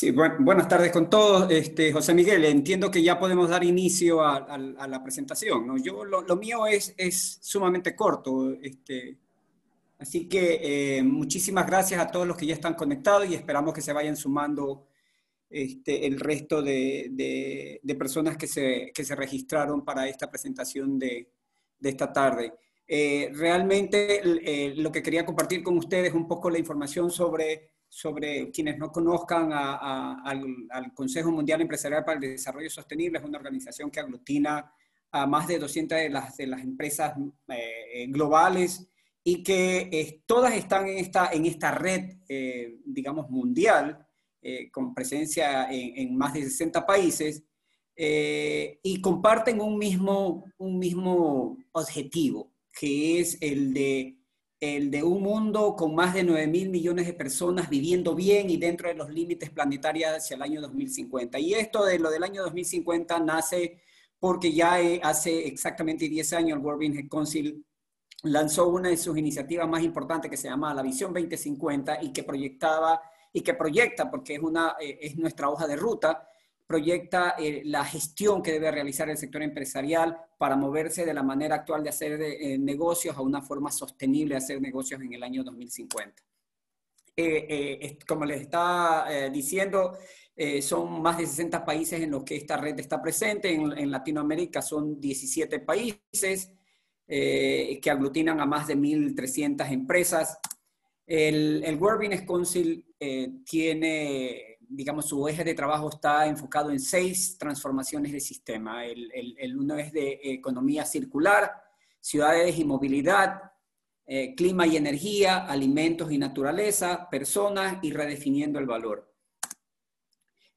Sí, buenas tardes con todos. José Miguel, entiendo que ya podemos dar inicio a la presentación, ¿no? Lo mío es sumamente corto, así que muchísimas gracias a todos los que ya están conectados y esperamos que se vayan sumando el resto de personas que se registraron para esta presentación de esta tarde. Realmente lo que quería compartir con ustedes un poco la información sobre quienes no conozcan al Consejo Mundial Empresarial para el Desarrollo Sostenible. Es una organización que aglutina a más de 200 de las empresas globales y que todas están en esta red, digamos, mundial, con presencia en más de 60 países, y comparten un mismo objetivo, que es el de un mundo con más de 9.000 millones de personas viviendo bien y dentro de los límites planetarios hacia el año 2050. Y esto de lo del año 2050 nace porque ya hace exactamente 10 años el World Business Council lanzó una de sus iniciativas más importantes que se llama la Visión 2050 y que proyecta, porque es nuestra hoja de ruta, proyecta la gestión que debe realizar el sector empresarial para moverse de la manera actual de hacer negocios a una forma sostenible de hacer negocios en el año 2050. Como les está diciendo, son más de 60 países en los que esta red está presente. En Latinoamérica son 17 países que aglutinan a más de 1.300 empresas. El World Business Council tiene, digamos, su eje de trabajo está enfocado en 6 transformaciones de sistema. El uno es de economía circular, ciudades y movilidad, clima y energía, alimentos y naturaleza, personas y redefiniendo el valor.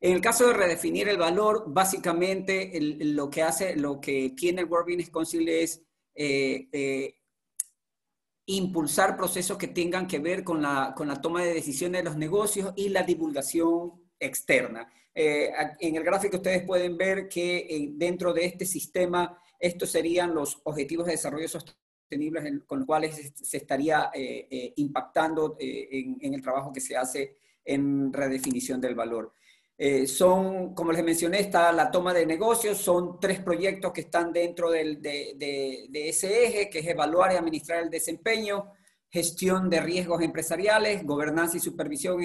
En el caso de redefinir el valor, básicamente lo que tiene el World Business Council es impulsar procesos que tengan que ver con la toma de decisiones de los negocios y la divulgación externa. En el gráfico ustedes pueden ver que dentro de este sistema, estos serían los objetivos de desarrollo sostenible con los cuales se estaría impactando en el trabajo que se hace en redefinición del valor. Como les mencioné, está la toma de negocios, son 3 proyectos que están dentro de ese eje, que es evaluar y administrar el desempeño, gestión de riesgos empresariales, gobernanza y supervisión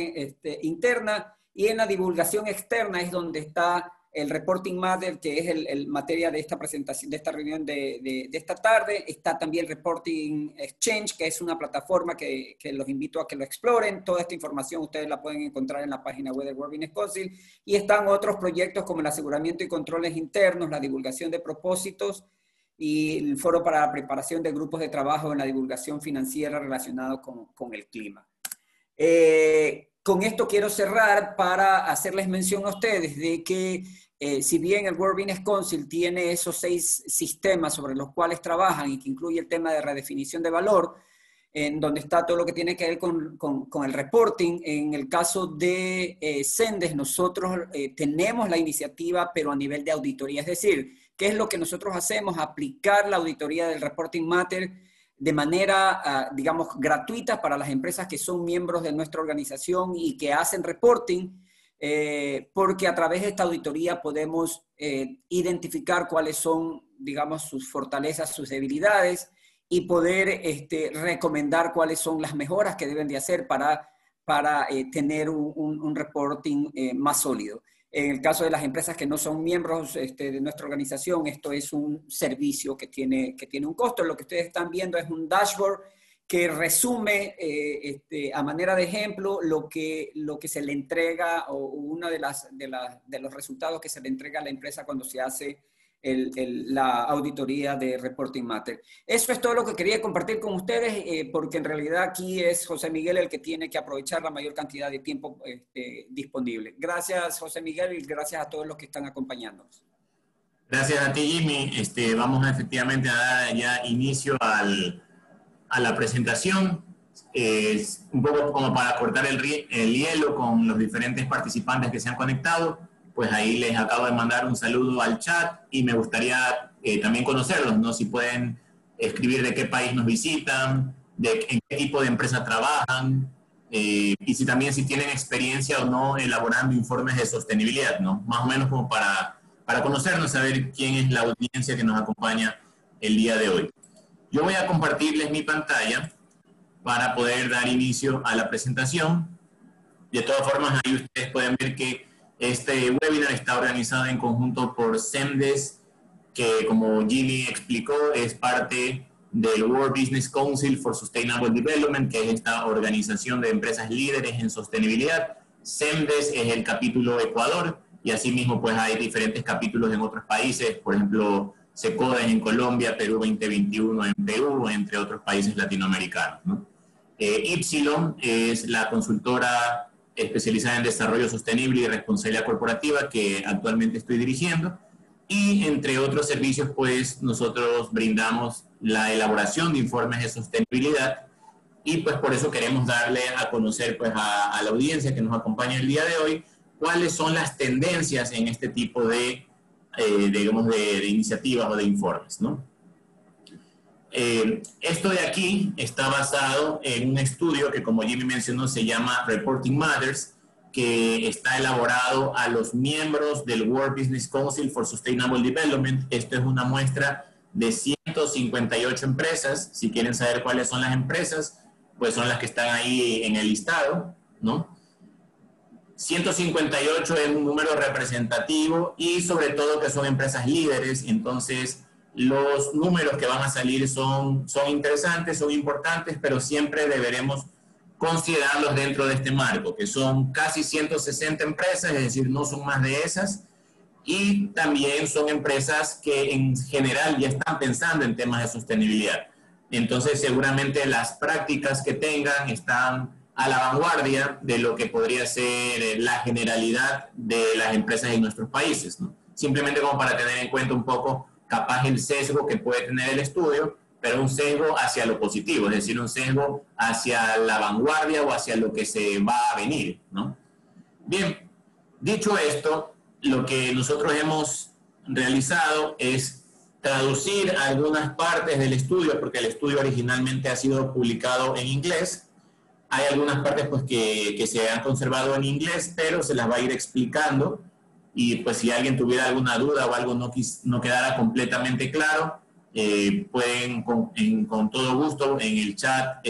interna, y en la divulgación externa es donde está el Reporting Matter, que es el materia de esta presentación, de esta reunión de esta tarde. Está también el Reporting Exchange, que es una plataforma que los invito a que lo exploren. Toda esta información ustedes la pueden encontrar en la página web del World Business Council. Y están otros proyectos como el aseguramiento y controles internos, la divulgación de propósitos y el foro para la preparación de grupos de trabajo en la divulgación financiera relacionado con el clima. Con esto quiero cerrar para hacerles mención a ustedes de que si bien el World Business Council tiene esos 6 sistemas sobre los cuales trabajan y que incluye el tema de redefinición de valor, en donde está todo lo que tiene que ver con el reporting, en el caso de Sendes, nosotros tenemos la iniciativa, pero a nivel de auditoría. Es decir, ¿qué es lo que nosotros hacemos? Aplicar la auditoría del Reporting Matter de manera, digamos, gratuita para las empresas que son miembros de nuestra organización y que hacen reporting, porque a través de esta auditoría podemos identificar cuáles son, digamos, sus fortalezas, sus debilidades y poder recomendar cuáles son las mejoras que deben de hacer para tener un reporting más sólido. En el caso de las empresas que no son miembros de nuestra organización, esto es un servicio que tiene un costo. Lo que ustedes están viendo es un dashboard que resume a manera de ejemplo lo que se le entrega o uno de los resultados que se le entrega a la empresa cuando se hace la auditoría de Reporting Matter. Eso es todo lo que quería compartir con ustedes, porque en realidad aquí es José Miguel el que tiene que aprovechar la mayor cantidad de tiempo disponible. Gracias, José Miguel, y gracias a todos los que están acompañándonos. Gracias a ti, Jimmy. Vamos efectivamente a dar ya inicio a la presentación. Es un poco como para cortar el hielo con los diferentes participantes que se han conectado. Pues ahí les acabo de mandar un saludo al chat y me gustaría también conocerlos, ¿no? Si pueden escribir de qué país nos visitan, en qué tipo de empresa trabajan, y si tienen experiencia o no elaborando informes de sostenibilidad, ¿no? Más o menos como para conocernos, saber quién es la audiencia que nos acompaña el día de hoy. Yo voy a compartirles mi pantalla para poder dar inicio a la presentación. De todas formas, ahí ustedes pueden ver que este webinar está organizado en conjunto por CEMDES, que como Jimmy explicó, es parte del World Business Council for Sustainable Development, que es esta organización de empresas líderes en sostenibilidad. CEMDES es el capítulo Ecuador, y asimismo pues hay diferentes capítulos en otros países, por ejemplo, SECODA en Colombia, Perú 2021 en Perú, entre otros países latinoamericanos, ¿no? Ypsilon es la consultora especializada en desarrollo sostenible y responsabilidad corporativa que actualmente estoy dirigiendo, y entre otros servicios pues nosotros brindamos la elaboración de informes de sostenibilidad, y pues por eso queremos darle a conocer pues a la audiencia que nos acompaña el día de hoy cuáles son las tendencias en este tipo de digamos de iniciativas o de informes, ¿no? Esto de aquí está basado en un estudio que, como Jimmy mencionó, se llama Reporting Matters, que está elaborado a los miembros del World Business Council for Sustainable Development. Esto es una muestra de 158 empresas. Si quieren saber cuáles son las empresas, pues son las que están ahí en el listado, ¿no? 158 es un número representativo y sobre todo que son empresas líderes, entonces los números que van a salir son interesantes, son importantes, pero siempre deberemos considerarlos dentro de este marco, que son casi 160 empresas, es decir, no son más de esas, y también son empresas que en general ya están pensando en temas de sostenibilidad. Entonces, seguramente las prácticas que tengan están a la vanguardia de lo que podría ser la generalidad de las empresas en nuestros países, ¿no? Simplemente como para tener en cuenta un poco capaz el sesgo que puede tener el estudio, pero un sesgo hacia lo positivo, es decir, un sesgo hacia la vanguardia o hacia lo que se va a venir, ¿no? Bien, dicho esto, lo que nosotros hemos realizado es traducir algunas partes del estudio, porque el estudio originalmente ha sido publicado en inglés. Hay algunas partes pues, que se han conservado en inglés, pero se las va a ir explicando, y pues si alguien tuviera alguna duda o algo no quedara completamente claro, pueden con todo gusto en el chat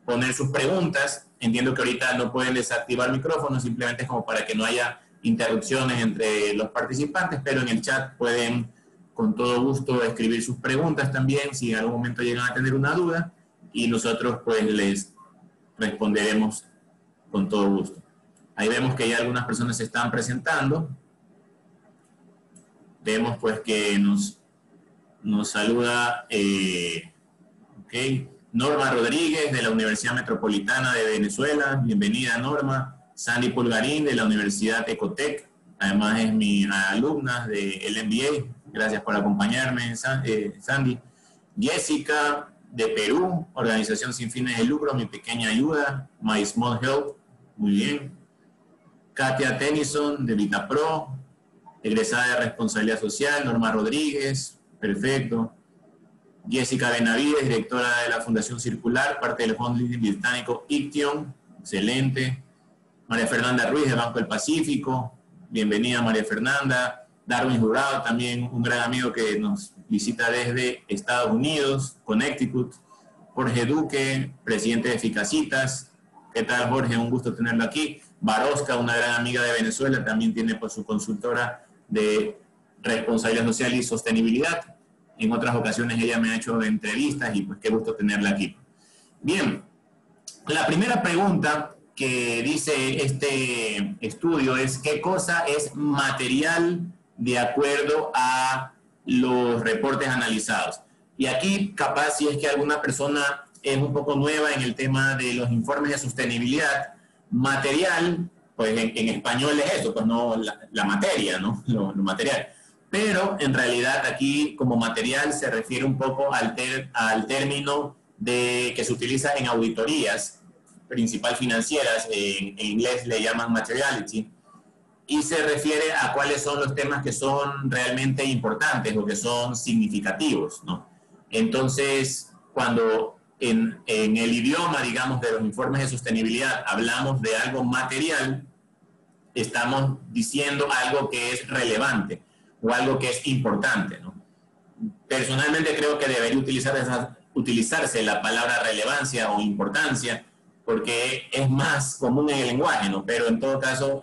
poner sus preguntas. Entiendo que ahorita no pueden desactivar micrófonos, simplemente es como para que no haya interrupciones entre los participantes, pero en el chat pueden con todo gusto escribir sus preguntas también si en algún momento llegan a tener una duda, y nosotros pues les responderemos con todo gusto. Ahí vemos que ya algunas personas se están presentando. Vemos pues que nos saluda Norma Rodríguez de la Universidad Metropolitana de Venezuela. Bienvenida, Norma. Sandy Pulgarín de la Universidad Ecotec. Además es mi alumna del MBA. Gracias por acompañarme, Sandy. Jessica de Perú, Organización Sin Fines de Lucro, Mi Pequeña Ayuda, My Small Help, muy bien. Katia Tennyson de VitaPro, egresada de Responsabilidad Social. Norma Rodríguez, perfecto. Jessica Benavides, directora de la Fundación Circular, parte del Fondo Británico Iction, excelente. María Fernanda Ruiz de Banco del Pacífico, bienvenida María Fernanda. Darwin Jurado, también un gran amigo que nos visita desde Estados Unidos, Connecticut. Jorge Duque, presidente de Eficacitas. ¿Qué tal, Jorge? Un gusto tenerlo aquí. Barosca, una gran amiga de Venezuela, también tiene pues, su consultora de responsabilidad social y sostenibilidad. En otras ocasiones ella me ha hecho entrevistas y pues qué gusto tenerla aquí. Bien, la primera pregunta que dice este estudio es ¿qué cosa es material de acuerdo a los reportes analizados? Y aquí, capaz, si es que alguna persona es un poco nueva en el tema de los informes de sostenibilidad, material, pues en español es eso, pues no la materia, ¿no? Lo material. Pero en realidad aquí como material se refiere un poco al término que se utiliza en auditorías, principal financieras, en inglés le llaman materiality, y se refiere a cuáles son los temas que son realmente importantes o que son significativos, ¿no? Entonces, cuando en el idioma, digamos, de los informes de sostenibilidad hablamos de algo material, estamos diciendo algo que es relevante o algo que es importante, ¿no? Personalmente creo que debería utilizarse la palabra relevancia o importancia porque es más común en el lenguaje, ¿no? Pero en todo caso,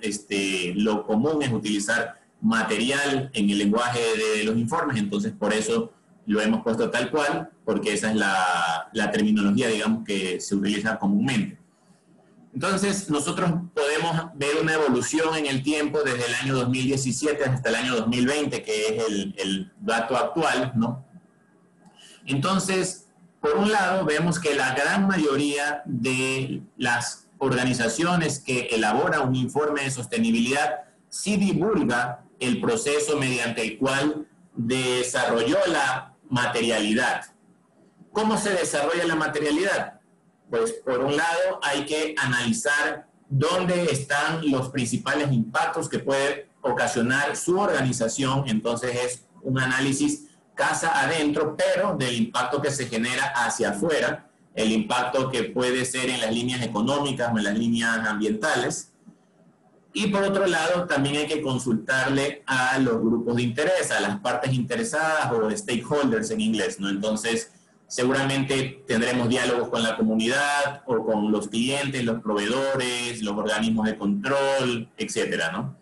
lo común es utilizar material en el lenguaje de los informes, entonces por eso lo hemos puesto tal cual, porque esa es la terminología, digamos, que se utiliza comúnmente. Entonces, nosotros podemos ver una evolución en el tiempo desde el año 2017 hasta el año 2020, que es el dato actual, ¿no? Entonces, por un lado, vemos que la gran mayoría de las organizaciones que elaboran un informe de sostenibilidad sí divulga el proceso mediante el cual desarrolló la materialidad. ¿Cómo se desarrolla la materialidad? Pues por un lado hay que analizar dónde están los principales impactos que puede ocasionar su organización. Entonces es un análisis casa adentro, pero del impacto que se genera hacia afuera, el impacto que puede ser en las líneas económicas o en las líneas ambientales. Y por otro lado, también hay que consultarle a los grupos de interés, a las partes interesadas o stakeholders en inglés, ¿no? Entonces, seguramente tendremos diálogos con la comunidad o con los clientes, los proveedores, los organismos de control, etcétera, ¿no?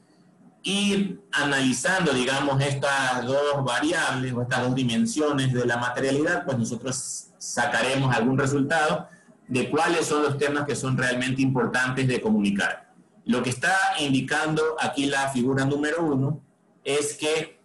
Y analizando, digamos, estas dos variables o estas dos dimensiones de la materialidad, pues nosotros sacaremos algún resultado de cuáles son los temas que son realmente importantes de comunicar. Lo que está indicando aquí la figura número 1 es que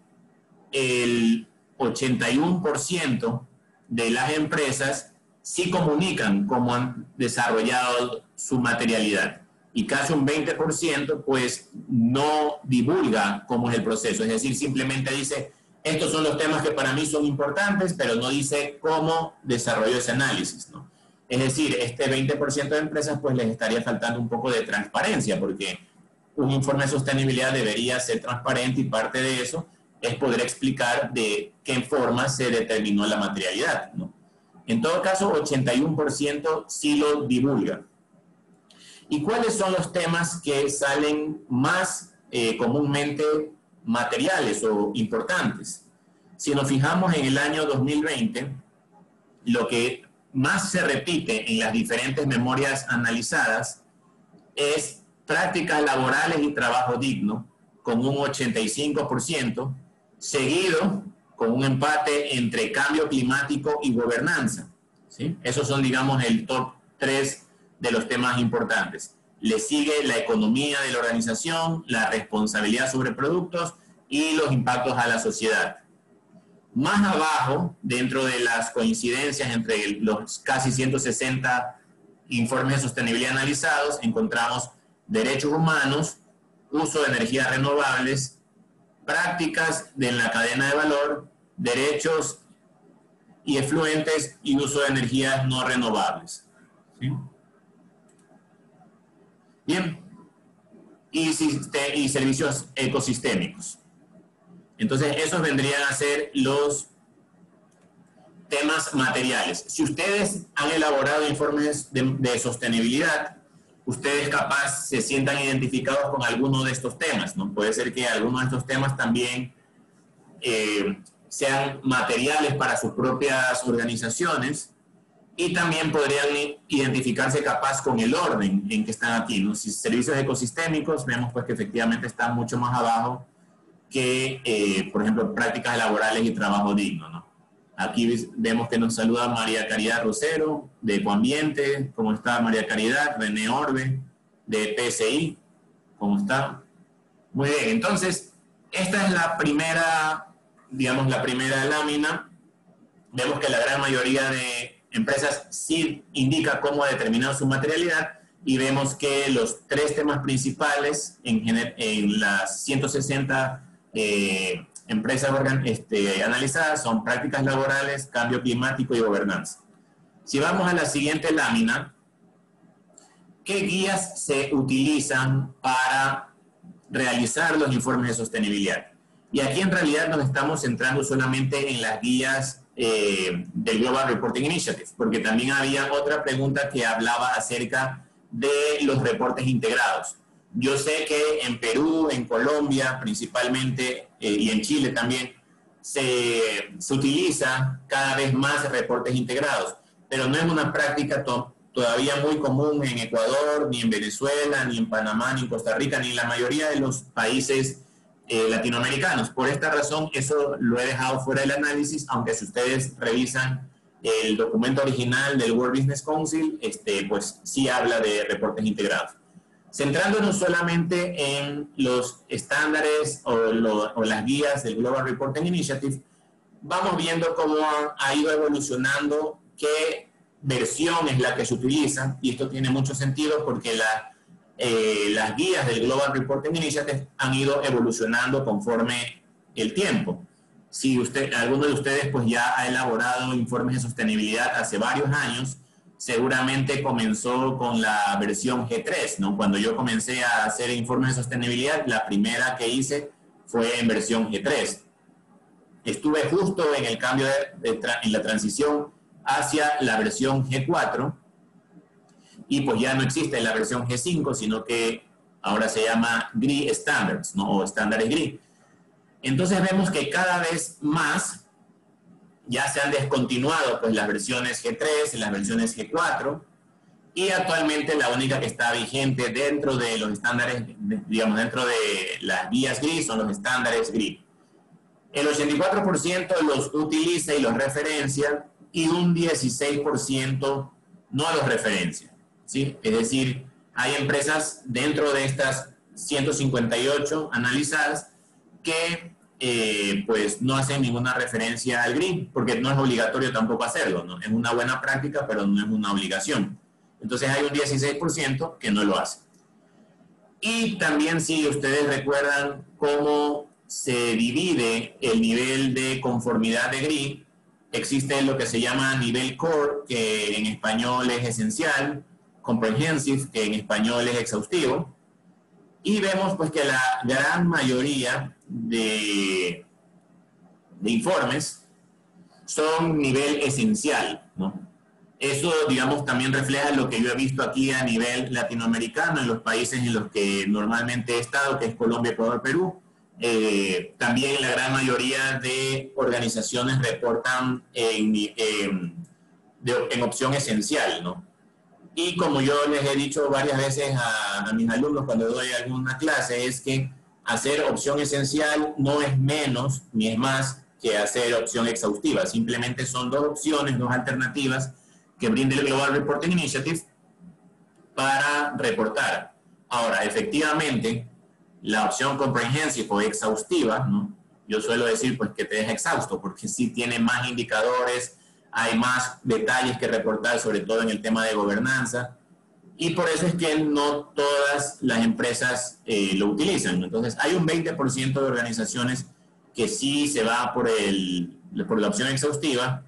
el 81% de las empresas sí comunican cómo han desarrollado su materialidad y casi un 20% pues no divulga cómo es el proceso, es decir, simplemente dice estos son los temas que para mí son importantes, pero no dice cómo desarrolló ese análisis, ¿no? Es decir, este 20% de empresas pues les estaría faltando un poco de transparencia, porque un informe de sostenibilidad debería ser transparente y parte de eso es poder explicar de qué forma se determinó la materialidad, ¿no? En todo caso, 81% sí lo divulga. ¿Y cuáles son los temas que salen más comúnmente materiales o importantes? Si nos fijamos en el año 2020, lo que más se repite en las diferentes memorias analizadas es prácticas laborales y trabajo digno, con un 85%, seguido con un empate entre cambio climático y gobernanza, ¿sí? Esos son, digamos, el top 3 de los temas importantes. Le sigue la economía de la organización, la responsabilidad sobre productos y los impactos a la sociedad. Más abajo, dentro de las coincidencias entre los casi 160 informes de sostenibilidad analizados, encontramos derechos humanos, uso de energías renovables, prácticas en la cadena de valor, derechos y efluentes y uso de energías no renovables, ¿sí? Bien, y servicios ecosistémicos. Entonces, esos vendrían a ser los temas materiales. Si ustedes han elaborado informes de sostenibilidad, ustedes capaz se sientan identificados con alguno de estos temas, ¿no? Puede ser que algunos de estos temas también sean materiales para sus propias organizaciones y también podrían identificarse capaz con el orden en que están aquí, ¿no? Si servicios ecosistémicos, vemos pues que efectivamente están mucho más abajo que, por ejemplo, prácticas laborales y trabajo digno, ¿no? Aquí vemos que nos saluda María Caridad Rosero, de Ecoambiente. ¿Cómo está María Caridad? René Orbe, de PSI. ¿Cómo está? Muy bien, entonces, esta es la primera, digamos, la primera lámina. Vemos que la gran mayoría de empresas sí indica cómo ha determinado su materialidad y vemos que los 3 temas principales en las 160 empresas analizadas son prácticas laborales, cambio climático y gobernanza. Si vamos a la siguiente lámina, ¿qué guías se utilizan para realizar los informes de sostenibilidad? Y aquí en realidad nos estamos centrando solamente en las guías del Global Reporting Initiative, porque también había otra pregunta que hablaba acerca de los reportes integrados. Yo sé que en Perú, en Colombia principalmente, y en Chile también, se utiliza cada vez más reportes integrados, pero no es una práctica todavía muy común en Ecuador, ni en Venezuela, ni en Panamá, ni en Costa Rica, ni en la mayoría de los países latinoamericanos. Por esta razón, eso lo he dejado fuera del análisis, aunque si ustedes revisan el documento original del World Business Council, pues sí habla de reportes integrados. Centrándonos solamente en los estándares o las guías del Global Reporting Initiative, vamos viendo cómo ha ido evolucionando, qué versión es la que se utiliza, y esto tiene mucho sentido porque las guías del Global Reporting Initiative han ido evolucionando conforme el tiempo. Si alguno de ustedes pues ya ha elaborado informes de sostenibilidad hace varios años, seguramente comenzó con la versión G3, ¿no? Cuando yo comencé a hacer informes de sostenibilidad, la primera que hice fue en versión G3. Estuve justo en el cambio en la transición hacia la versión G4, y pues ya no existe la versión G5, sino que ahora se llama GRI Standards, ¿no? O estándares GRI. Entonces vemos que cada vez más ya se han descontinuado pues las versiones G3 y las versiones G4, y actualmente la única que está vigente dentro de los estándares, digamos, dentro de las guías GRI son los estándares GRI. El 84% los utiliza y los referencia, y un 16% no los referencia, ¿sí? Es decir, hay empresas dentro de estas 158 analizadas que pues no hacen ninguna referencia al GRI, porque no es obligatorio tampoco hacerlo, ¿no? Es una buena práctica, pero no es una obligación. Entonces hay un 16% que no lo hace. Y también, si ustedes recuerdan cómo se divide el nivel de conformidad de GRI, existe lo que se llama nivel core, que en español es esencial, comprehensive, que en español es exhaustivo, y vemos pues que la gran mayoría de informes son nivel esencial, ¿no? Eso, digamos, también refleja lo que yo he visto aquí a nivel latinoamericano, en los países en los que normalmente he estado, que es Colombia, Ecuador, Perú. También la gran mayoría de organizaciones reportan en opción esencial, ¿no? Y como yo les he dicho varias veces a mis alumnos cuando doy alguna clase, es que hacer opción esencial no es menos ni es más que hacer opción exhaustiva. Simplemente son dos opciones, dos alternativas que brinda el Global Reporting Initiative para reportar. Ahora, efectivamente, la opción comprehensive o exhaustiva, ¿no? Yo suelo decir pues que te deja exhausto, porque sí tiene más indicadores, hay más detalles que reportar, sobre todo en el tema de gobernanza, y por eso es que no todas las empresas lo utilizan. Entonces, hay un 20% de organizaciones que sí se va por la opción exhaustiva,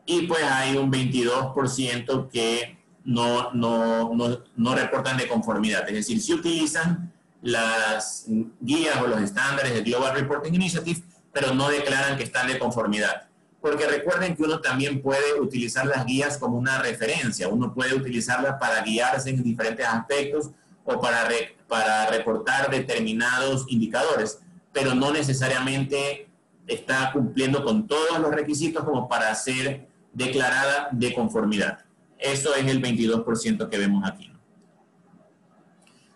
y pues hay un 22% que no reportan de conformidad. Es decir, sí utilizan las guías o los estándares del Global Reporting Initiative, pero no declaran que están de conformidad. Porque recuerden que uno también puede utilizar las guías como una referencia, uno puede utilizarlas para guiarse en diferentes aspectos o para reportar determinados indicadores, pero no necesariamente está cumpliendo con todos los requisitos como para ser declarada de conformidad. Eso es el 22% que vemos aquí.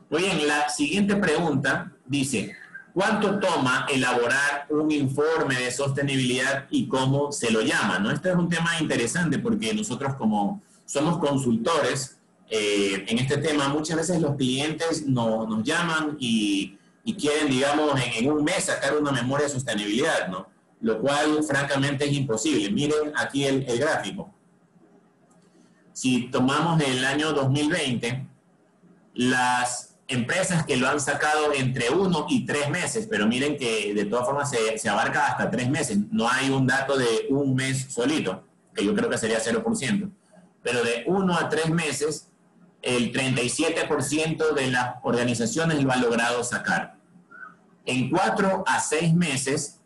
Muy bien, la siguiente pregunta dice: ¿cuánto toma elaborar un informe de sostenibilidad y cómo se lo llama, ¿no? Este es un tema interesante porque nosotros, como somos consultores en este tema, muchas veces los clientes nos llaman y quieren, digamos, en un mes sacar una memoria de sostenibilidad, ¿no? Lo cual francamente es imposible. Miren aquí el gráfico. Si tomamos el año 2020, las empresas que lo han sacado entre 1 y 3 meses, pero miren que de todas formas se abarca hasta 3 meses. No hay un dato de un mes solito, que yo creo que sería 0%. Pero de 1 a 3 meses, el 37% de las organizaciones lo ha logrado sacar. En 4 a 6 meses,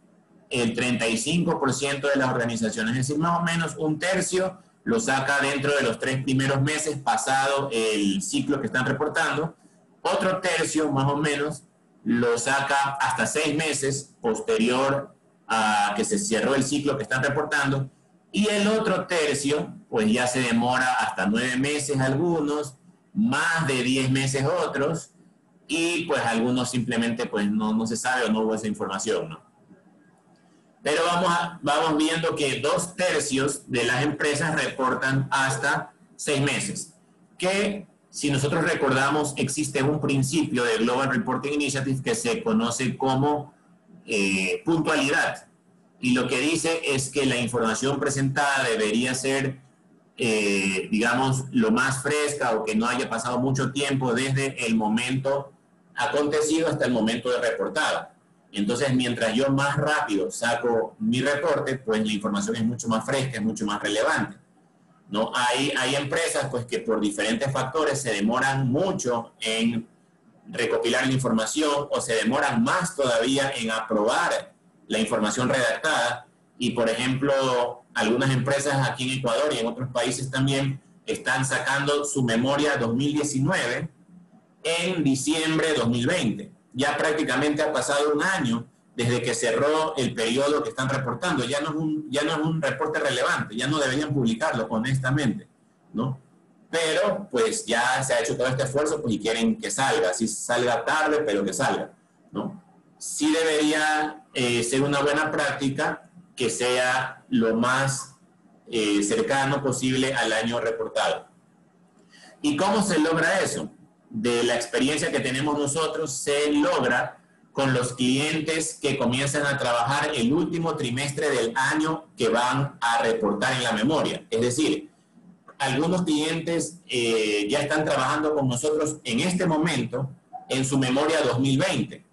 el 35% de las organizaciones, es decir, más o menos un tercio lo saca dentro de los 3 primeros meses pasado el ciclo que están reportando, otro tercio más o menos lo saca hasta 6 meses posterior a que se cerró el ciclo que están reportando, y el otro tercio pues ya se demora hasta 9 meses algunos, más de 10 meses otros, y pues algunos simplemente pues no se sabe o no hubo esa información, ¿no? Pero vamos viendo que 2/3 de las empresas reportan hasta 6 meses. Que si nosotros recordamos, existe un principio de Global Reporting Initiative que se conoce como puntualidad. Y lo que dice es que la información presentada debería ser, digamos, lo más fresca o que no haya pasado mucho tiempo desde el momento acontecido hasta el momento de reportado. Entonces, mientras yo más rápido saco mi reporte, pues la información es mucho más fresca, es mucho más relevante, ¿no? Hay empresas pues, que por diferentes factores se demoran mucho en recopilar la información o se demoran más todavía en aprobar la información redactada. Y, por ejemplo, algunas empresas aquí en Ecuador y en otros países también están sacando su memoria 2019 en diciembre de 2020. Ya prácticamente ha pasado un año desde que cerró el periodo que están reportando. Ya no es un reporte relevante, ya no deberían publicarlo, honestamente, ¿no? Pero pues ya se ha hecho todo este esfuerzo pues, y quieren que salga, si salga tarde, pero que salga, ¿no? Sí debería ser una buena práctica que sea lo más cercano posible al año reportado. ¿Y cómo se logra eso? De la experiencia que tenemos nosotros, se logra con los clientes que comienzan a trabajar el último trimestre del año que van a reportar en la memoria. Es decir, algunos clientes ya están trabajando con nosotros en este momento en su memoria 2020.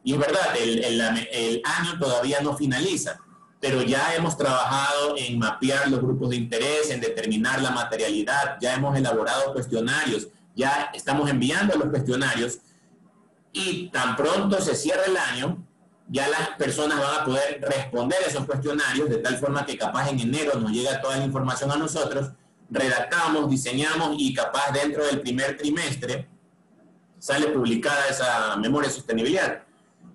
Y es verdad, el año todavía no finaliza, pero ya hemos trabajado en mapear los grupos de interés, en determinar la materialidad, ya hemos elaborado cuestionarios, ya estamos enviando los cuestionarios y tan pronto se cierra el año, ya las personas van a poder responder esos cuestionarios de tal forma que capaz en enero nos llega toda la información a nosotros, redactamos, diseñamos y capaz dentro del primer trimestre sale publicada esa memoria de sostenibilidad.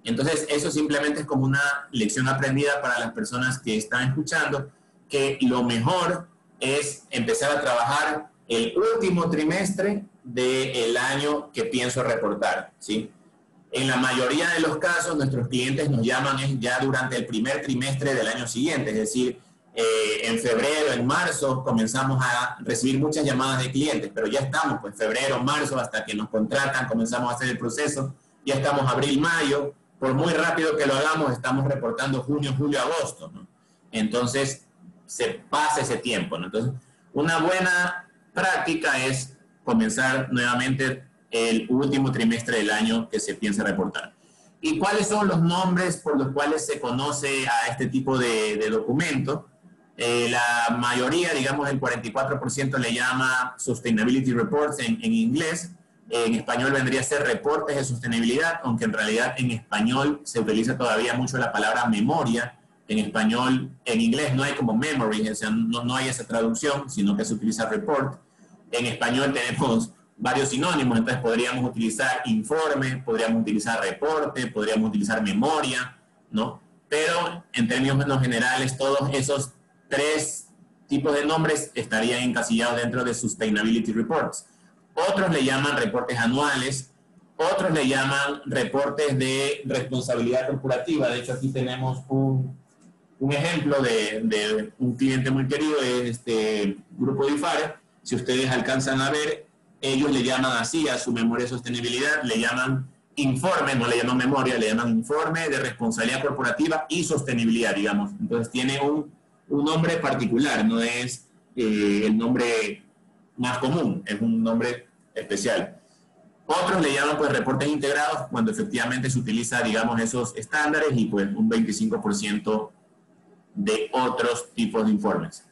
Entonces, eso simplemente es como una lección aprendida para las personas que están escuchando, que lo mejor es empezar a trabajar el último trimestre del año que pienso reportar, ¿sí? En la mayoría de los casos, nuestros clientes nos llaman ya durante el primer trimestre del año siguiente, es decir, en febrero, en marzo, comenzamos a recibir muchas llamadas de clientes, pero ya estamos, pues, febrero, marzo, hasta que nos contratan, comenzamos a hacer el proceso, ya estamos abril, mayo, por muy rápido que lo hagamos, estamos reportando junio, julio, agosto, ¿no? Entonces, se pasa ese tiempo, ¿no? Entonces, una buena práctica es comenzar nuevamente el último trimestre del año que se piensa reportar. ¿Y cuáles son los nombres por los cuales se conoce a este tipo de documento? La mayoría, digamos el 44% le llama Sustainability Reports en inglés. En español vendría a ser reportes de sostenibilidad, aunque en realidad en español se utiliza todavía mucho la palabra memoria. En español, en inglés no hay como memory, o sea, no hay esa traducción, sino que se utiliza report. En español tenemos varios sinónimos, entonces podríamos utilizar informe, podríamos utilizar reporte, podríamos utilizar memoria, ¿no? Pero en términos generales, todos esos 3 tipos de nombres estarían encasillados dentro de Sustainability Reports. Otros le llaman reportes anuales, otros le llaman reportes de responsabilidad corporativa. De hecho, aquí tenemos un ejemplo de un cliente muy querido, este Grupo DIFARE. Si ustedes alcanzan a ver, ellos le llaman así a su memoria de sostenibilidad, le llaman informe, no le llaman memoria, le llaman informe de responsabilidad corporativa y sostenibilidad, digamos. Entonces tiene un nombre particular, no es el nombre más común, es un nombre especial. Otros le llaman pues reportes integrados cuando efectivamente se utiliza, digamos, esos estándares y pues un 25% de otros tipos de informes.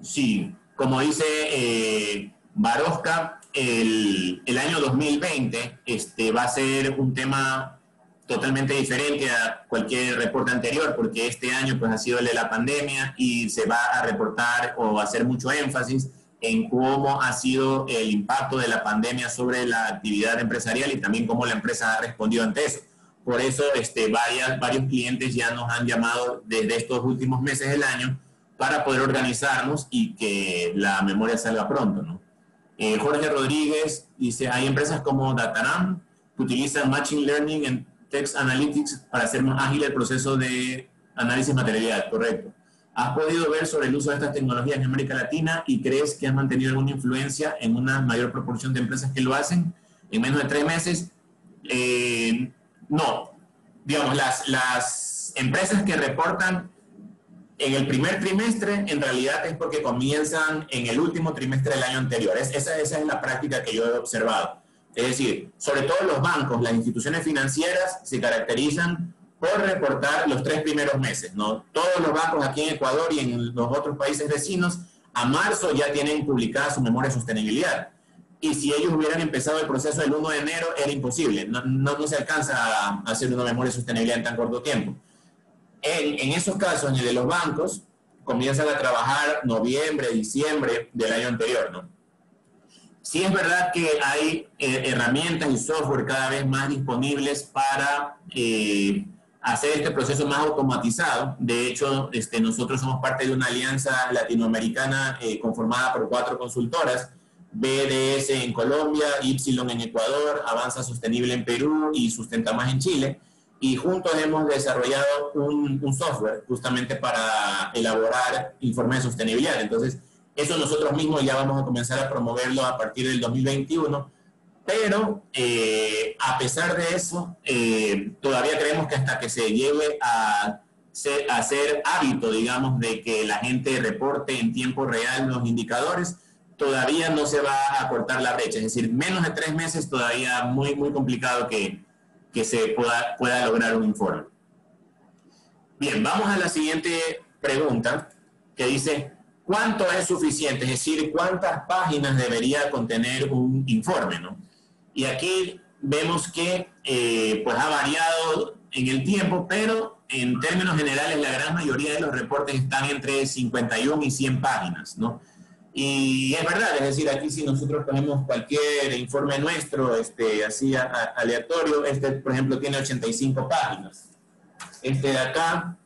Sí, como dice Barovka, el año 2020 va a ser un tema totalmente diferente a cualquier reporte anterior, porque este año pues ha sido el de la pandemia y se va a reportar o hacer mucho énfasis en cómo ha sido el impacto de la pandemia sobre la actividad empresarial y también cómo la empresa ha respondido ante eso. Por eso varios clientes ya nos han llamado desde estos últimos meses del año para poder organizarnos y que la memoria salga pronto, ¿no? Jorge Rodríguez dice, hay empresas como Dataram que utilizan Machine Learning en Text Analytics para hacer más ágil el proceso de análisis de materialidad, correcto. ¿Has podido ver sobre el uso de estas tecnologías en América Latina y crees que has mantenido alguna influencia en una mayor proporción de empresas que lo hacen en menos de 3 meses? No. Digamos, las empresas que reportan en el primer trimestre, en realidad es porque comienzan en el último trimestre del año anterior. Esa es la práctica que yo he observado. Es decir, sobre todo los bancos, las instituciones financieras se caracterizan por reportar los 3 primeros meses, ¿no? Todos los bancos aquí en Ecuador y en los otros países vecinos, a marzo ya tienen publicada su memoria de sostenibilidad. Y si ellos hubieran empezado el proceso el 1 de enero, era imposible. No se alcanza a hacer una memoria de sostenibilidad en tan corto tiempo. En esos casos, en el de los bancos, comienzan a trabajar noviembre, diciembre del año anterior, ¿no? Sí es verdad que hay herramientas y software cada vez más disponibles para hacer este proceso más automatizado. De hecho, nosotros somos parte de una alianza latinoamericana conformada por 4 consultoras, BDS en Colombia, Ypsilon en Ecuador, Avanza Sostenible en Perú y Sustenta Más en Chile. Y juntos hemos desarrollado un software justamente para elaborar informes de sostenibilidad. Entonces, eso nosotros mismos ya vamos a comenzar a promoverlo a partir del 2021. Pero, a pesar de eso, todavía creemos que hasta que se llegue a ser hábito, digamos, de que la gente reporte en tiempo real los indicadores, todavía no se va a cortar la brecha. Es decir, menos de 3 meses todavía muy, muy complicado que se pueda lograr un informe. Bien, vamos a la siguiente pregunta, que dice, ¿cuánto es suficiente? Es decir, ¿cuántas páginas debería contener un informe, ¿no? Y aquí vemos que pues ha variado en el tiempo, pero en términos generales la gran mayoría de los reportes están entre 51 y 100 páginas, ¿no? Y es verdad, es decir, aquí si nosotros ponemos cualquier informe nuestro, así aleatorio, por ejemplo, tiene 85 páginas. De acá,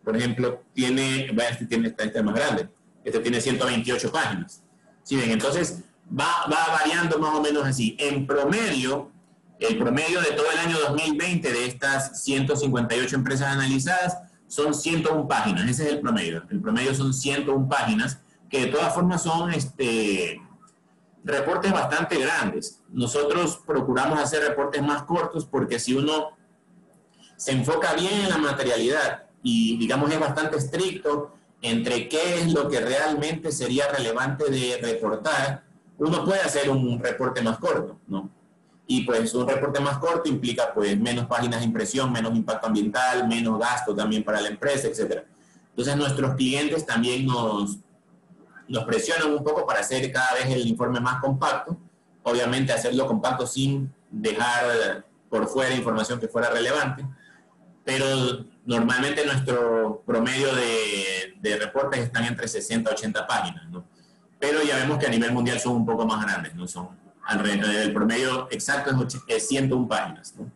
por ejemplo, este más grande. Este tiene 128 páginas. ¿Sí ven? Entonces, va variando más o menos así. En promedio, el promedio de todo el año 2020 de estas 158 empresas analizadas son 101 páginas. Ese es el promedio. El promedio son 101 páginas, que de todas formas son reportes bastante grandes. Nosotros procuramos hacer reportes más cortos porque si uno se enfoca bien en la materialidad y, digamos, es bastante estricto entre qué es lo que realmente sería relevante de reportar, uno puede hacer un reporte más corto, ¿no? Y pues un reporte más corto implica pues menos páginas de impresión, menos impacto ambiental, menos gasto también para la empresa, etc. Entonces nuestros clientes también nos presionan un poco para hacer cada vez el informe más compacto, obviamente hacerlo compacto sin dejar por fuera información que fuera relevante, pero normalmente nuestro promedio de reportes están entre 60 y 80 páginas, ¿no? Pero ya vemos que a nivel mundial son un poco más grandes, ¿no? Son alrededor del promedio exacto es 101 páginas, ¿no?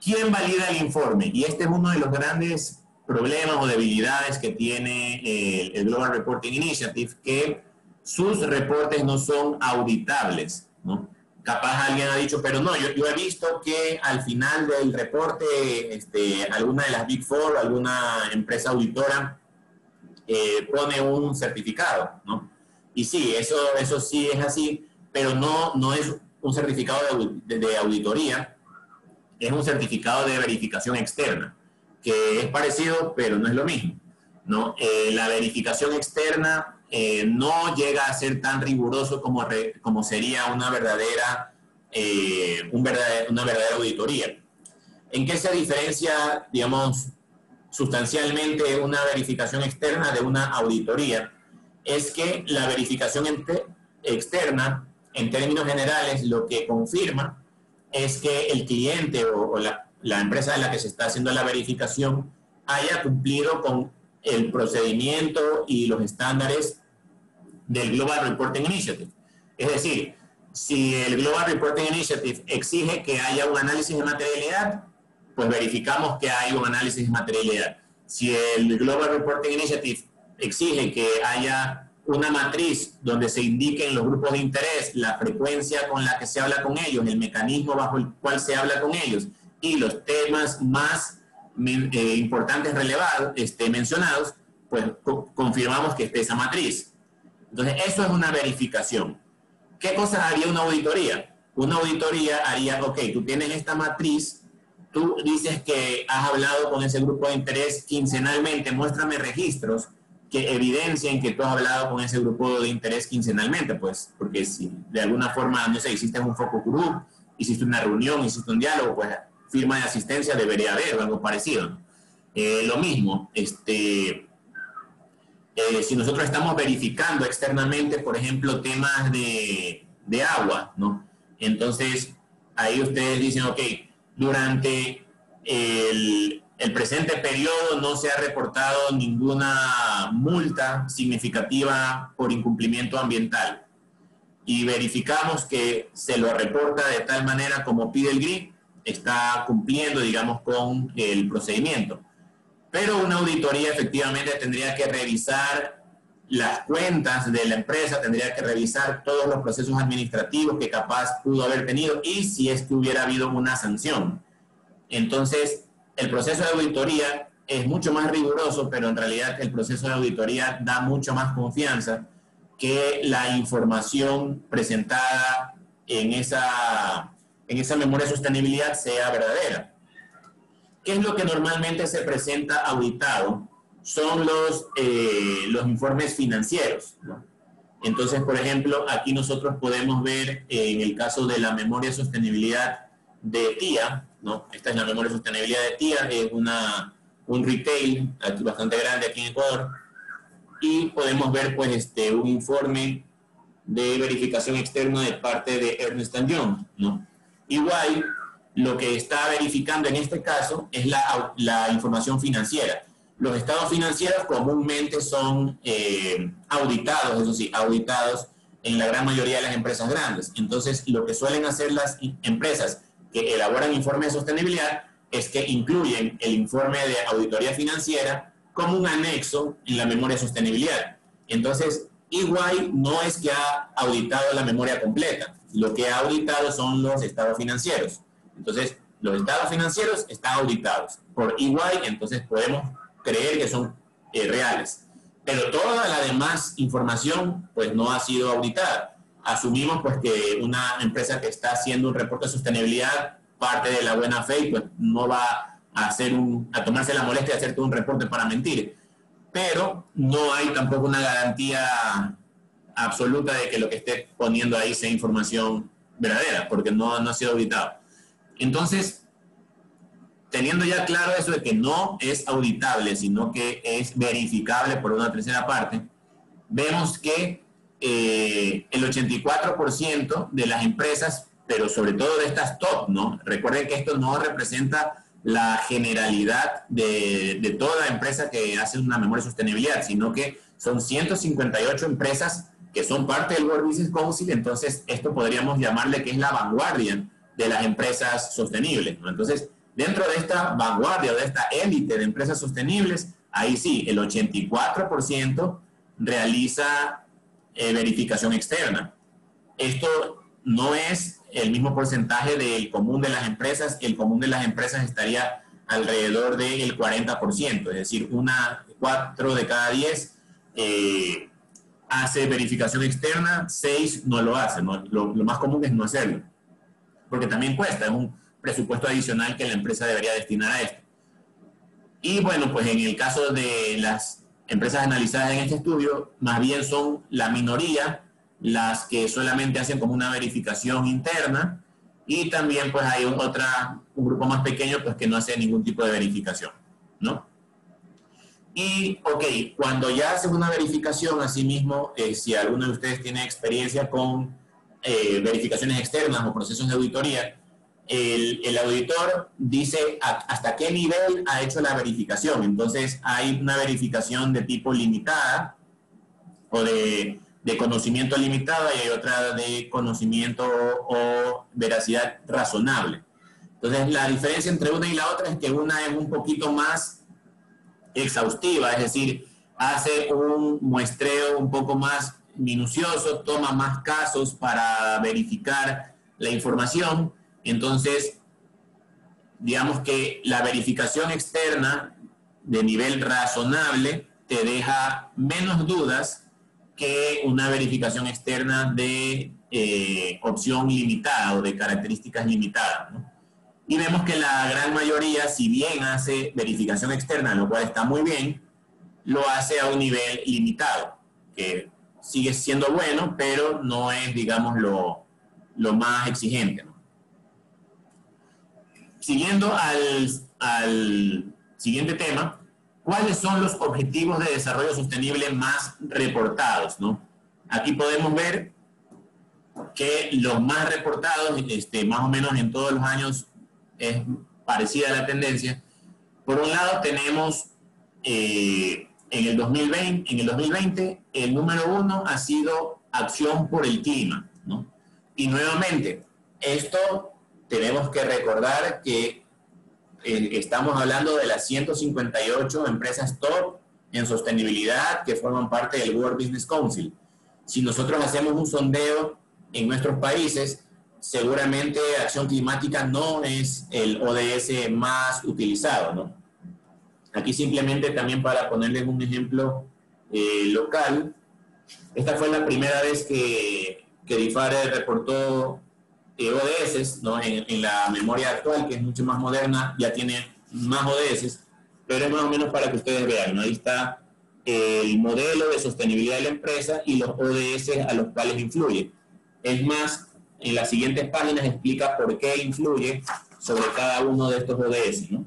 ¿Quién valida el informe? Y este es uno de los grandes problemas o debilidades que tiene el Global Reporting Initiative, que sus reportes no son auditables, ¿no? Capaz alguien ha dicho, pero no, yo he visto que al final del reporte alguna de las Big Four, alguna empresa auditora pone un certificado, ¿no? Y sí, eso sí es así, pero no es un certificado de auditoría, es un certificado de verificación externa, que es parecido, pero no es lo mismo, ¿no? La verificación externa no llega a ser tan riguroso como sería una verdadera auditoría. ¿En qué se diferencia, digamos, sustancialmente una verificación externa de una auditoría? Es que la verificación externa, en términos generales, lo que confirma es que el cliente o la empresa de la que se está haciendo la verificación haya cumplido con el procedimiento y los estándares del Global Reporting Initiative. Es decir, si el Global Reporting Initiative exige que haya un análisis de materialidad, pues verificamos que hay un análisis de materialidad. Si el Global Reporting Initiative exige que haya una matriz donde se indiquen los grupos de interés, la frecuencia con la que se habla con ellos, el mecanismo bajo el cual se habla con ellos y los temas más importantes relevados, mencionados, pues confirmamos que esté esa matriz. Entonces, eso es una verificación. ¿Qué cosa haría una auditoría? Una auditoría haría, ok, tú tienes esta matriz, tú dices que has hablado con ese grupo de interés quincenalmente, muéstrame registros que evidencien que tú has hablado con ese grupo de interés quincenalmente, pues, porque si de alguna forma, no sé, hiciste un focus group, hiciste una reunión, hiciste un diálogo, pues firma de asistencia debería haber o algo parecido. Lo mismo, si nosotros estamos verificando externamente, por ejemplo, temas de agua, ¿no? Entonces, ahí ustedes dicen, ok, durante el presente periodo no se ha reportado ninguna multa significativa por incumplimiento ambiental. Y verificamos que se lo reporta de tal manera como pide el GRI, está cumpliendo, digamos, con el procedimiento. Pero una auditoría efectivamente tendría que revisar las cuentas de la empresa, tendría que revisar todos los procesos administrativos que capaz pudo haber tenido y si es que hubiera habido una sanción. Entonces, el proceso de auditoría es mucho más riguroso, pero en realidad el proceso de auditoría da mucho más confianza que la información presentada en esa memoria de sostenibilidad sea verdadera. ¿Qué es lo que normalmente se presenta auditado? Son los informes financieros, ¿no? Entonces, por ejemplo, aquí nosotros podemos ver en el caso de la memoria de sostenibilidad de TIA, ¿no? Esta es la memoria de sostenibilidad de TIA, es un retail aquí bastante grande aquí en Ecuador, y podemos ver pues un informe de verificación externa de parte de Ernst & Young, ¿no? Igual, lo que está verificando en este caso es la información financiera. Los estados financieros comúnmente son auditados, eso sí, auditados en la gran mayoría de las empresas grandes. Entonces, lo que suelen hacer las empresas que elaboran informes de sostenibilidad es que incluyen el informe de auditoría financiera como un anexo en la memoria de sostenibilidad. Entonces, EY no es que ha auditado la memoria completa, lo que ha auditado son los estados financieros. Entonces, los estados financieros están auditados por EY, entonces podemos creer que son reales. Pero toda la demás información, pues, no ha sido auditada. Asumimos, pues, que una empresa que está haciendo un reporte de sostenibilidad, parte de la buena fe, pues, no va a tomarse la molestia de hacerte un reporte para mentir. Pero no hay tampoco una garantía absoluta de que lo que esté poniendo ahí sea información verdadera, porque no ha sido auditado. Entonces, teniendo ya claro eso de que no es auditable, sino que es verificable por una tercera parte, vemos que el 84% de las empresas, pero sobre todo de estas top, ¿no? Recuerden que esto no representa la generalidad de toda empresa que hace una memoria de sostenibilidad, sino que son 158 empresas que son parte del World Business Council, entonces esto podríamos llamarle que es la vanguardia de las empresas sostenibles, ¿no? Entonces, dentro de esta vanguardia, de esta élite de empresas sostenibles, ahí sí, el 84% realiza verificación externa. Esto no es el mismo porcentaje del común de las empresas. El común de las empresas estaría alrededor del 40%, es decir, 4 de cada 10 hace verificación externa, 6 no lo hace, ¿no? Lo más común es no hacerlo, porque también cuesta, es un presupuesto adicional que la empresa debería destinar a esto. Y bueno, pues en el caso de las empresas analizadas en este estudio, más bien son la minoría las que solamente hacen como una verificación interna, y también pues hay un grupo más pequeño pues que no hace ningún tipo de verificación, ¿no? Y, ok, cuando ya haces una verificación, asimismo, si alguno de ustedes tiene experiencia con verificaciones externas o procesos de auditoría, el auditor dice hasta qué nivel ha hecho la verificación. Entonces hay una verificación de tipo limitada o de conocimiento limitado y hay otra de conocimiento o veracidad razonable. Entonces la diferencia entre una y la otra es que una es un poquito más exhaustiva, es decir, hace un muestreo un poco más minucioso, toma más casos para verificar la información. Entonces, digamos que la verificación externa de nivel razonable te deja menos dudas que una verificación externa de opción limitada o de características limitadas, ¿no? Y vemos que la gran mayoría, si bien hace verificación externa, lo cual está muy bien, lo hace a un nivel limitado, que sigue siendo bueno, pero no es, digamos, lo más exigente, ¿no? Siguiendo al siguiente tema, ¿cuáles son los objetivos de desarrollo sostenible más reportados, ¿no? Aquí podemos ver que los más reportados, más o menos en todos los años, es parecida a la tendencia. Por un lado tenemos en el 2020 el número 1 ha sido acción por el clima, ¿no? Y nuevamente, esto tenemos que recordar que estamos hablando de las 158 empresas top en sostenibilidad que forman parte del World Business Council. Si nosotros hacemos un sondeo en nuestros países, seguramente acción climática no es el ODS más utilizado, ¿no? Aquí simplemente también para ponerles un ejemplo local, esta fue la primera vez que DIFARE reportó ODS, ¿no? En la memoria actual, que es mucho más moderna, ya tiene más ODS, pero es más o menos para que ustedes vean, ¿no? Ahí está el modelo de sostenibilidad de la empresa y los ODS a los cuales influye. Es más, en las siguientes páginas explica por qué influye sobre cada uno de estos ODS, ¿no?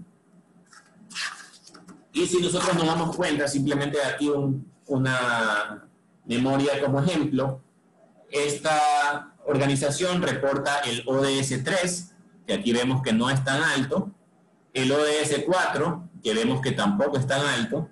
Y si nosotros nos damos cuenta, simplemente aquí una memoria como ejemplo, esta organización reporta el ODS 3, que aquí vemos que no es tan alto, el ODS 4, que vemos que tampoco es tan alto,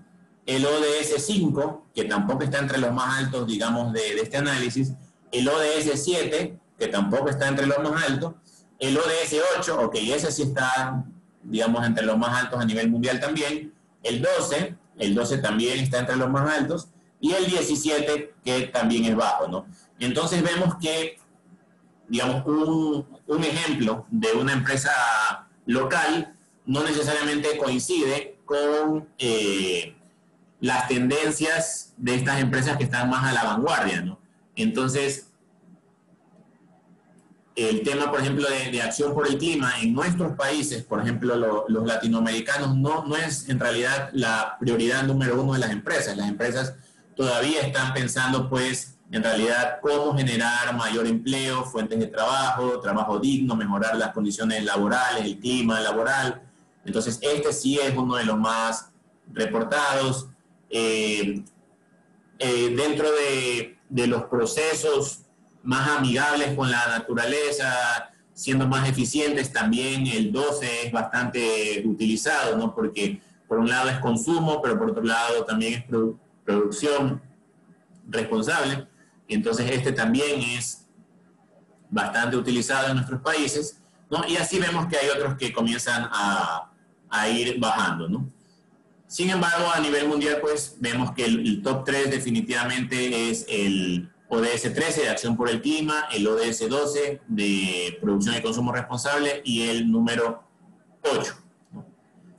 el ODS 5, que tampoco está entre los más altos, digamos, de este análisis, el ODS 7, que tampoco está entre los más altos, el ODS 8, ok, ese sí está, digamos, entre los más altos a nivel mundial también, el 12 también está entre los más altos, y el 17, que también es bajo, ¿no? Entonces vemos que, digamos, un ejemplo de una empresa local no necesariamente coincide con las tendencias de estas empresas que están más a la vanguardia, ¿no? Entonces, el tema, por ejemplo, de acción por el clima en nuestros países, por ejemplo, los latinoamericanos, no es en realidad la prioridad número 1 de las empresas. Las empresas todavía están pensando, pues, en realidad, cómo generar mayor empleo, fuentes de trabajo, trabajo digno, mejorar las condiciones laborales, el clima laboral. Entonces, este sí es uno de los más reportados. Dentro de los procesos más amigables con la naturaleza, siendo más eficientes, también el 12 es bastante utilizado, ¿no? Porque por un lado es consumo, pero por otro lado también es producción responsable. Entonces este también es bastante utilizado en nuestros países, ¿no? Y así vemos que hay otros que comienzan a ir bajando, ¿no? Sin embargo, a nivel mundial, pues vemos que el top 3 definitivamente es el ODS 13 de acción por el clima, el ODS 12 de producción y consumo responsable y el número 8.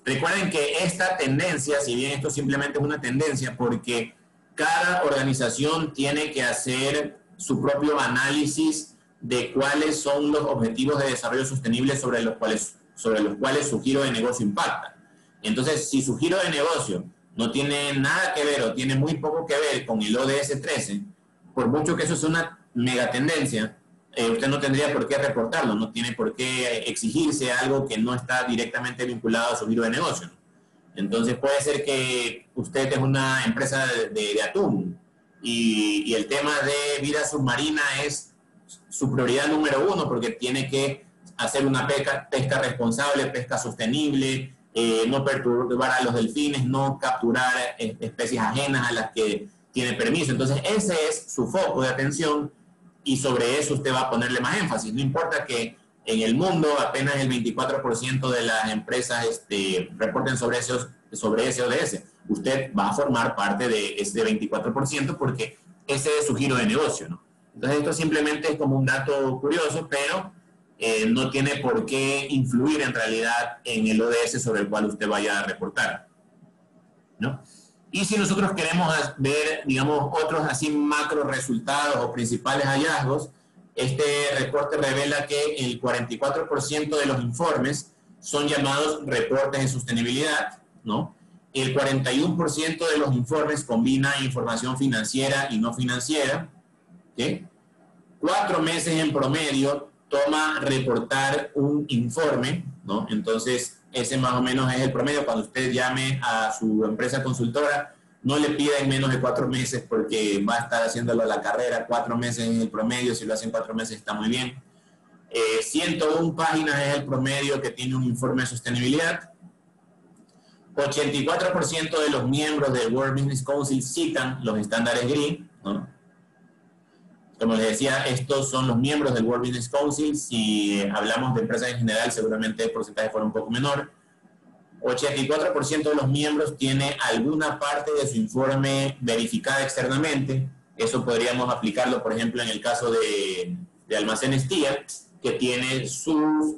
Recuerden que esta tendencia, si bien esto simplemente es una tendencia, porque cada organización tiene que hacer su propio análisis de cuáles son los objetivos de desarrollo sostenible sobre los cuales su giro de negocio impacta. Entonces, si su giro de negocio no tiene nada que ver o tiene muy poco que ver con el ODS 13, por mucho que eso es una megatendencia, usted no tendría por qué reportarlo, no tiene por qué exigirse algo que no está directamente vinculado a su giro de negocio, ¿no? Entonces puede ser que usted es una empresa de atún y el tema de vida submarina es su prioridad número 1 porque tiene que hacer una pesca responsable, pesca sostenible, no perturbar a los delfines, no capturar especies ajenas a las que tiene permiso. Entonces, ese es su foco de atención y sobre eso usted va a ponerle más énfasis. No importa que en el mundo apenas el 24% de las empresas reporten sobre ese ODS. Usted va a formar parte de ese 24% porque ese es su giro de negocio, ¿no? Entonces, esto simplemente es como un dato curioso, pero no tiene por qué influir en realidad en el ODS sobre el cual usted vaya a reportar, ¿no? Y si nosotros queremos ver, digamos, otros así macro resultados o principales hallazgos, este reporte revela que el 44% de los informes son llamados reportes de sostenibilidad, ¿no? El 41% de los informes combina información financiera y no financiera, ¿sí? 4 meses en promedio toma reportar un informe, ¿no? Entonces, ese más o menos es el promedio. Cuando usted llame a su empresa consultora, no le pida en menos de 4 meses porque va a estar haciéndolo a la carrera. 4 meses es el promedio, si lo hacen 4 meses está muy bien. 101 páginas es el promedio que tiene un informe de sostenibilidad. 84% de los miembros del World Business Council citan los estándares GRI, ¿no? Como les decía, estos son los miembros del World Business Council. Si hablamos de empresas en general, seguramente el porcentaje fuera un poco menor. 84% de los miembros tiene alguna parte de su informe verificada externamente. Eso podríamos aplicarlo, por ejemplo, en el caso de Almacenes Tía, que tiene sus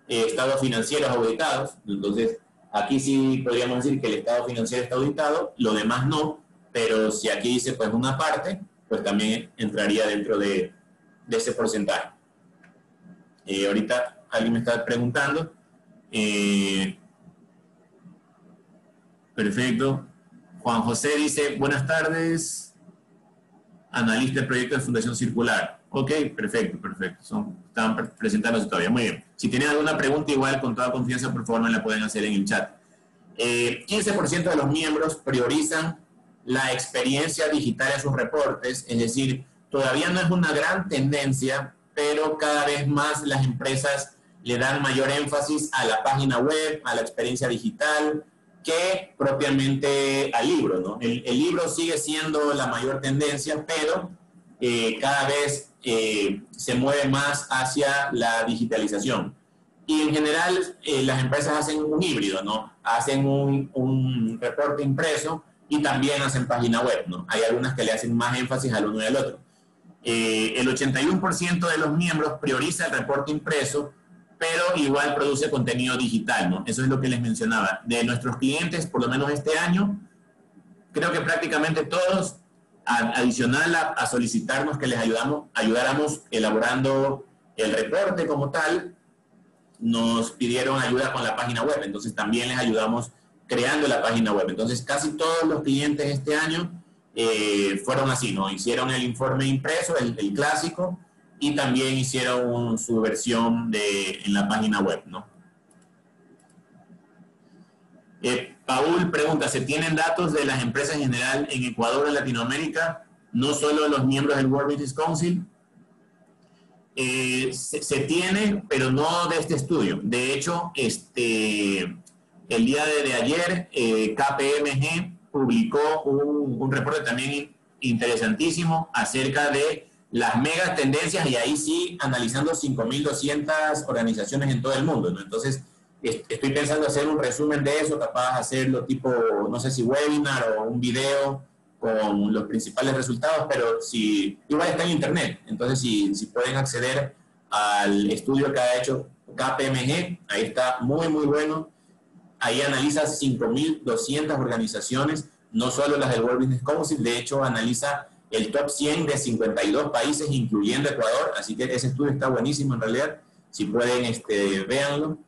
estados financieros auditados. Entonces, aquí sí podríamos decir que el estado financiero está auditado, lo demás no, pero si aquí dice pues una parte, pues también entraría dentro de ese porcentaje. Ahorita alguien me está preguntando. Perfecto. Juan José dice, buenas tardes, analista del proyecto de Fundación Circular. Ok, perfecto, perfecto. Estaban presentándose todavía. Muy bien. Si tienen alguna pregunta, igual, con toda confianza, por favor, me la pueden hacer en el chat. 15% de los miembros priorizan la experiencia digital en sus reportes, es decir, todavía no es una gran tendencia, pero cada vez más las empresas le dan mayor énfasis a la página web, a la experiencia digital, que propiamente al libro, ¿no? El libro sigue siendo la mayor tendencia, pero cada vez se mueve más hacia la digitalización. Y en general las empresas hacen un híbrido, ¿no? Hacen un reporte impreso y también hacen página web, ¿no? Hay algunas que le hacen más énfasis al uno y al otro. El 81% de los miembros prioriza el reporte impreso, pero igual produce contenido digital, ¿no? Eso es lo que les mencionaba. De nuestros clientes, por lo menos este año, creo que prácticamente todos, adicional a solicitarnos que les ayudáramos elaborando el reporte como tal, nos pidieron ayuda con la página web. Entonces también les ayudamos creando la página web. Entonces casi todos los clientes este año fueron así, ¿no? Hicieron el informe impreso, el clásico, y también hicieron su versión en la página web, ¿no? Paul pregunta, ¿se tienen datos de las empresas en general en Ecuador o en Latinoamérica? No solo los miembros del World Business Council. Se tiene, pero no de este estudio. De hecho, el día de ayer, KPMG publicó un reporte también interesantísimo acerca de las megas tendencias, y ahí sí analizando 5.200 organizaciones en todo el mundo, ¿no? Entonces, estoy pensando hacer un resumen de eso, capaz hacerlo tipo, no sé si webinar o un video con los principales resultados, pero si igual está en internet. Entonces, si pueden acceder al estudio que ha hecho KPMG, ahí está muy, muy bueno. Ahí analiza 5.200 organizaciones, no solo las del World Business Council, de hecho analiza el top 100 de 52 países, incluyendo Ecuador, así que ese estudio está buenísimo en realidad, si pueden, véanlo.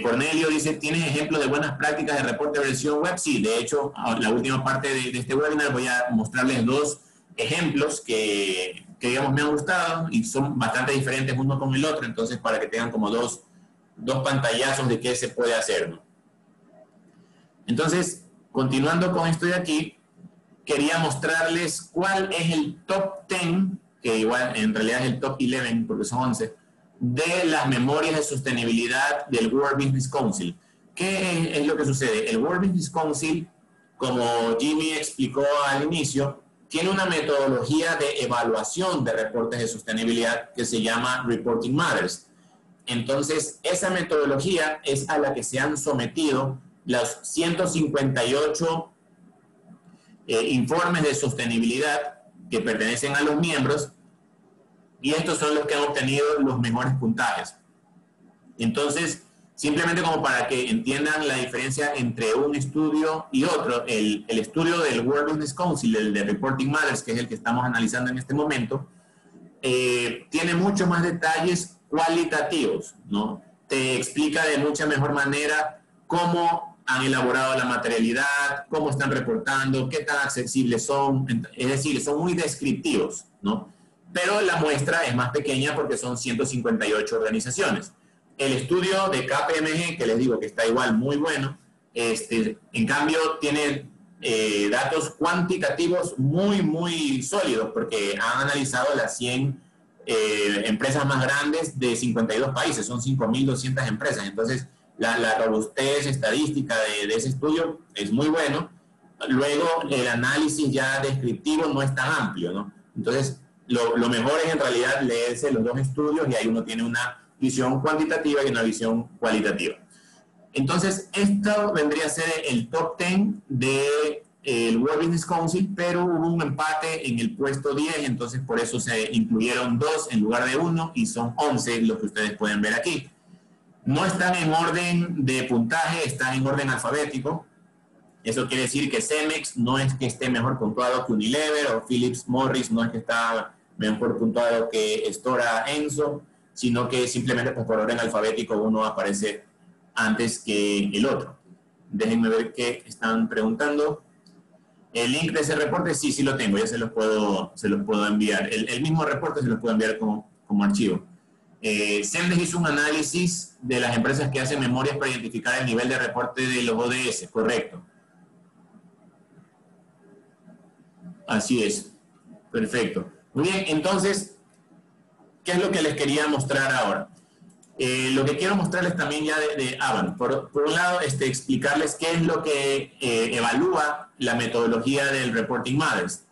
Cornelio dice, ¿tienes ejemplos de buenas prácticas de reporte de versión web? Sí, de hecho, la última parte de este webinar voy a mostrarles 2 ejemplos que digamos me han gustado y son bastante diferentes uno con el otro, entonces para que tengan como dos pantallazos de qué se puede hacer, ¿no? Entonces, continuando con esto de aquí, quería mostrarles cuál es el top 10, que igual en realidad es el top 11 porque son 11, de las memorias de sostenibilidad del World Business Council. ¿Qué es lo que sucede? El World Business Council, como Jimmy explicó al inicio, tiene una metodología de evaluación de reportes de sostenibilidad que se llama Reporting Matters. Entonces, esa metodología es a la que se han sometido los 158 informes de sostenibilidad que pertenecen a los miembros, y estos son los que han obtenido los mejores puntajes. Entonces, simplemente como para que entiendan la diferencia entre un estudio y otro, el estudio del World Business Council, el de Reporting Matters, que es el que estamos analizando en este momento, tiene mucho más detalles cualitativos, ¿no? Te explica de mucha mejor manera cómo han elaborado la materialidad, cómo están reportando, qué tan accesibles son, es decir, son muy descriptivos, ¿no? Pero la muestra es más pequeña porque son 158 organizaciones. El estudio de KPMG, que les digo que está igual muy bueno, en cambio tiene datos cuantitativos muy sólidos, porque han analizado las 100 empresas más grandes de 52 países, son 5.200 empresas. Entonces, la robustez estadística de ese estudio es muy bueno. Luego, el análisis ya descriptivo no es tan amplio, ¿no? Entonces, lo mejor es en realidad leerse los dos estudios, y ahí uno tiene una visión cuantitativa y una visión cualitativa. Entonces, esto vendría a ser el top 10 del World Business Council, pero hubo un empate en el puesto 10, entonces por eso se incluyeron 2 en lugar de 1, y son 11 los que ustedes pueden ver aquí. No están en orden de puntaje, están en orden alfabético. Eso quiere decir que Cemex no es que esté mejor puntuado que Unilever, o Philips Morris no es que está mejor puntuado que Stora Enso, sino que simplemente pues, por orden alfabético uno aparece antes que el otro. Déjenme ver qué están preguntando. El link de ese reporte, sí lo tengo, ya se los puedo enviar. El mismo reporte se los puedo enviar como archivo. Zendesk hizo un análisis de las empresas que hacen memorias para identificar el nivel de reporte de los ODS, correcto. Así es, perfecto. Muy bien, entonces, ¿qué es lo que les quería mostrar ahora? Lo que quiero mostrarles también ya de Avan. Por un lado, explicarles qué es lo que evalúa la metodología del Reporting Matters.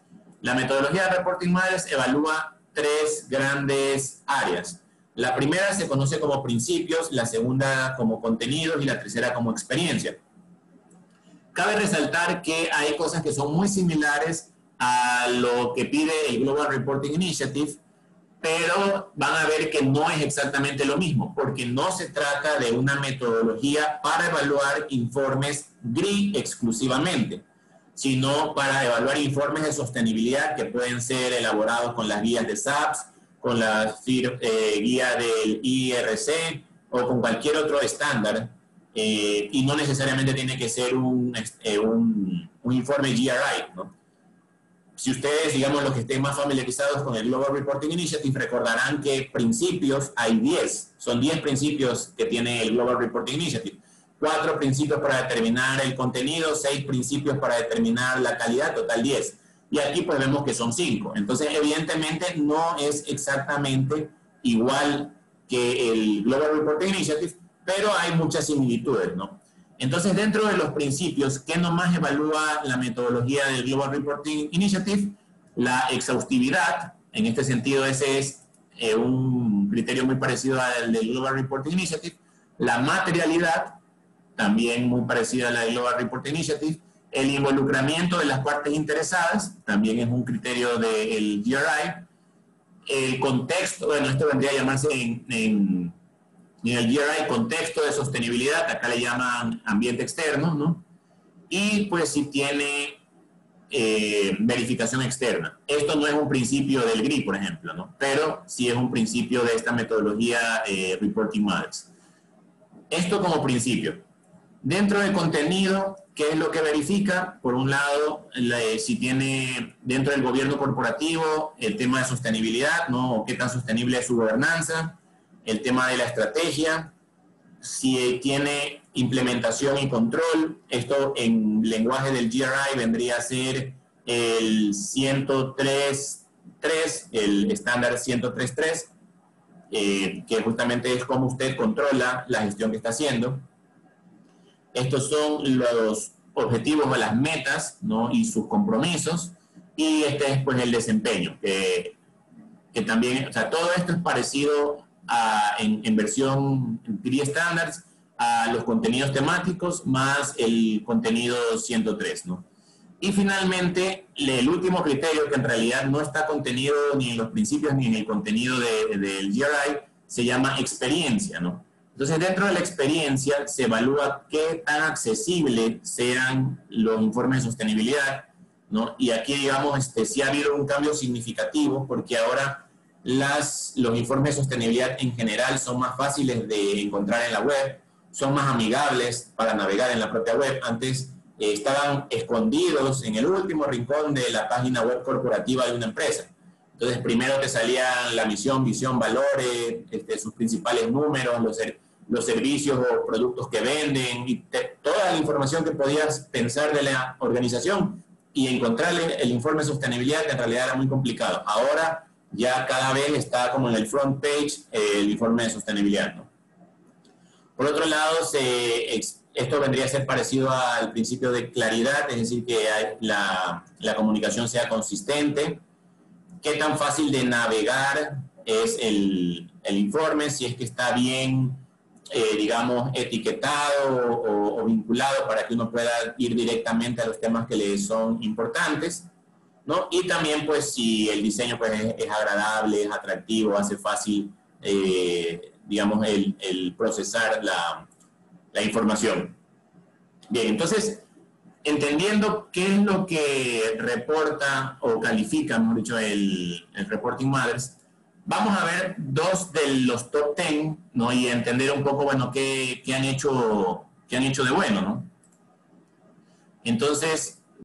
La metodología del Reporting Matters evalúa 3 grandes áreas. La primera se conoce como principios, la segunda como contenidos y la tercera como experiencia. Cabe resaltar que hay cosas que son muy similares a lo que pide el Global Reporting Initiative, pero van a ver que no es exactamente lo mismo, porque no se trata de una metodología para evaluar informes GRI exclusivamente, sino para evaluar informes de sostenibilidad que pueden ser elaborados con las guías de SAPS, con la guía del IRC o con cualquier otro estándar, y no necesariamente tiene que ser un informe GRI, ¿no? Si ustedes, digamos, los que estén más familiarizados con el Global Reporting Initiative, recordarán que principios hay 10. Son 10 principios que tiene el Global Reporting Initiative. 4 principios para determinar el contenido, 6 principios para determinar la calidad, total 10. Y aquí pues vemos que son 5. Entonces, evidentemente, no es exactamente igual que el Global Reporting Initiative, pero hay muchas similitudes, ¿no? Entonces, dentro de los principios, ¿qué nomás evalúa la metodología del Global Reporting Initiative? La exhaustividad. En este sentido, ese es un criterio muy parecido al del Global Reporting Initiative. La materialidad, también muy parecida a la del Global Reporting Initiative. El involucramiento de las partes interesadas, también es un criterio del GRI. El contexto, bueno, esto vendría a llamarse en el GRI contexto de sostenibilidad, acá le llaman ambiente externo, ¿no? Y pues si tiene verificación externa. Esto no es un principio del GRI, por ejemplo, ¿no? Pero sí es un principio de esta metodología Reporting Matters. Esto como principio. Dentro del contenido, ¿qué es lo que verifica? Por un lado, si tiene dentro del gobierno corporativo el tema de sostenibilidad, ¿no? ¿Qué tan sostenible es su gobernanza? El tema de la estrategia, si tiene implementación y control. Esto en lenguaje del GRI vendría a ser el 103.3, el estándar 103.3. que justamente es cómo usted controla la gestión que está haciendo. Estos son los objetivos o las metas, ¿no? Y sus compromisos. Y este es pues el desempeño, que también, o sea, todo esto es parecido en versión 3 Standards a los contenidos temáticos más el contenido 103, ¿no? Y finalmente, el último criterio, que en realidad no está contenido ni en los principios ni en el contenido del GRI, se llama experiencia, ¿no? Entonces, dentro de la experiencia se evalúa qué tan accesibles sean los informes de sostenibilidad, ¿no? Y aquí, digamos, sí ha habido un cambio significativo, porque ahora los informes de sostenibilidad en general son más fáciles de encontrar en la web, son más amigables para navegar en la propia web. Antes estaban escondidos en el último rincón de la página web corporativa de una empresa. Entonces, primero te salían la misión, visión, valores, sus principales números, los servicios o productos que venden, y toda la información que podías pensar de la organización, y encontrarle el informe de sostenibilidad, que en realidad era muy complicado. Ahora ya cada vez está como en el front page el informe de sostenibilidad, ¿no? Por otro lado, esto vendría a ser parecido al principio de claridad, es decir, que la comunicación sea consistente. ¿Qué tan fácil de navegar es el informe? Si es que está bien, digamos, etiquetado o vinculado para que uno pueda ir directamente a los temas que le son importantes, ¿no? Y también, pues, si el diseño pues, es agradable, es atractivo, hace fácil, digamos, el procesar la información. Bien, entonces, entendiendo qué es lo que reporta o califica, mejor dicho, el Reporting Matters, vamos a ver 2 de los top 10, ¿no? Y entender un poco, bueno, qué han hecho de bueno, ¿no? Entonces,